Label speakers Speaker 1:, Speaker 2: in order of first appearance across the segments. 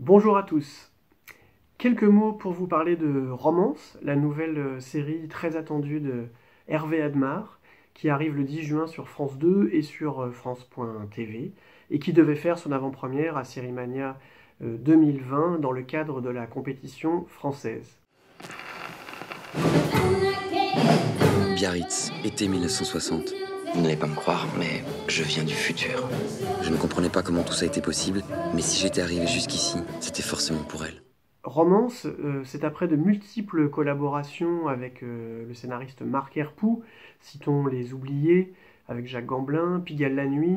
Speaker 1: Bonjour à tous. Quelques mots pour vous parler de Romance, la nouvelle série très attendue de Hervé Admar, qui arrive le 10 juin sur France 2 et sur France.tv, et qui devait faire son avant-première à Sérimania 2020 dans le cadre de la compétition française.
Speaker 2: Biarritz, été 1960. Vous n'allez pas me croire, mais je viens du futur. Je ne comprenais pas comment tout ça était possible, mais si j'étais arrivé jusqu'ici, c'était forcément pour elle.
Speaker 1: Romance, c'est après de multiples collaborations avec le scénariste Marc Herpoux, citons Les Oubliés, avec Jacques Gamblin, Pigalle la nuit,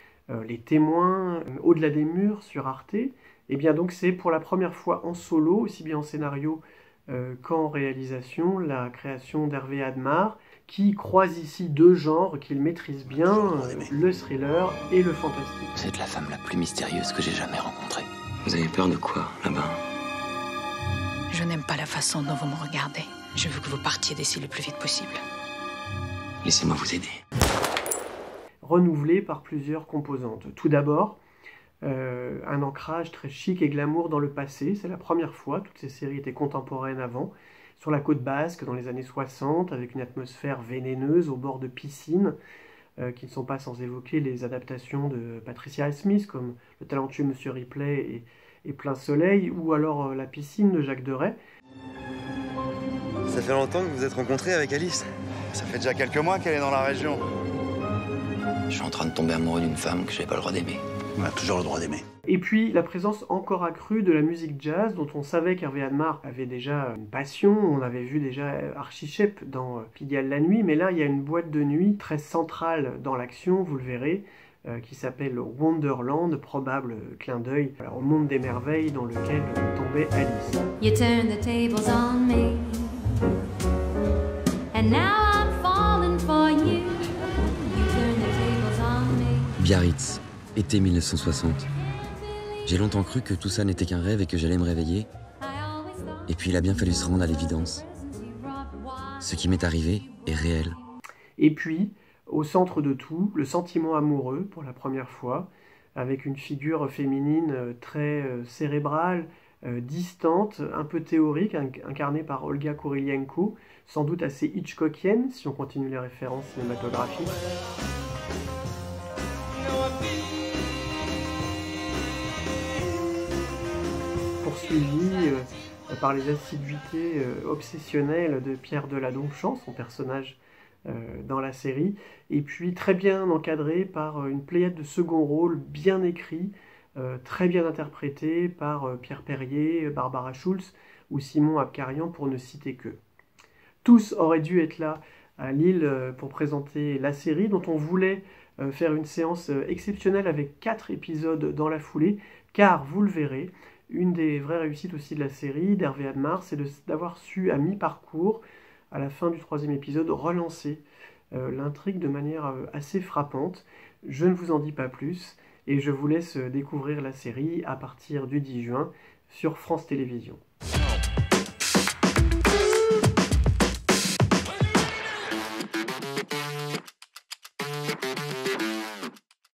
Speaker 1: Les Témoins, Au-delà des murs sur Arte. Et bien donc c'est pour la première fois en solo, aussi bien en scénario qu'en réalisation, la création d'Hervé Admar, qui croise ici deux genres qu'il maîtrise bien, le thriller et le fantastique.
Speaker 2: Vous êtes la femme la plus mystérieuse que j'ai jamais rencontrée. Vous avez peur de quoi, là-bas?
Speaker 3: Je n'aime pas la façon dont vous me regardez. Je veux que vous partiez d'ici le plus vite possible.
Speaker 2: Laissez-moi vous aider.
Speaker 1: Renouvelé par plusieurs composantes. Tout d'abord, un ancrage très chic et glamour dans le passé. C'est la première fois, toutes ces séries étaient contemporaines avant, sur la côte basque dans les années 60, avec une atmosphère vénéneuse au bord de piscines, qui ne sont pas sans évoquer les adaptations de Patricia Highsmith, comme Le talentueux Monsieur Ripley et Plein Soleil, ou alors La piscine de Jacques Deray.
Speaker 4: Ça fait longtemps que vous vous êtes rencontrés avec Alice?
Speaker 5: Ça fait déjà quelques mois qu'elle est dans la région.
Speaker 2: Je suis en train de tomber amoureux d'une femme que j'ai pas le droit d'aimer.
Speaker 5: On a toujours le droit d'aimer.
Speaker 1: Et puis la présence encore accrue de la musique jazz, dont on savait qu'Hervé Admar avait déjà une passion. On avait vu déjà Archie Shepp dans Pigalle la nuit, mais là il y a une boîte de nuit très centrale dans l'action, vous le verrez, qui s'appelle Wonderland, probable clin d'œil au monde des merveilles dans lequel tombait Alice.
Speaker 6: You turn the tables on me, and now I'm falling for you. You turn the tables on me.
Speaker 2: Biarritz, été 1960. J'ai longtemps cru que tout ça n'était qu'un rêve et que j'allais me réveiller. Et puis il a bien fallu se rendre à l'évidence. Ce qui m'est arrivé est réel.
Speaker 1: Et puis, au centre de tout, le sentiment amoureux pour la première fois, avec une figure féminine très cérébrale, distante, un peu théorique, incarnée par Olga Kurylenko, sans doute assez hitchcockienne si on continue les références cinématographiques. Poursuivi par les assiduités obsessionnelles de Pierre Deladonchamp, son personnage dans la série, et puis très bien encadré par une pléiade de second rôles bien écrits, très bien interprétés par Pierre Perrier, Barbara Schulz ou Simon Abkarian, pour ne citer qu'eux. Tous auraient dû être là à Lille pour présenter la série, dont on voulait faire une séance exceptionnelle avec 4 épisodes dans la foulée, car, vous le verrez, une des vraies réussites aussi de la série d'Hervé Admar, c'est d'avoir su, à mi-parcours, à la fin du 3e épisode, relancer l'intrigue de manière assez frappante. Je ne vous en dis pas plus, et je vous laisse découvrir la série à partir du 10 juin sur France Télévisions.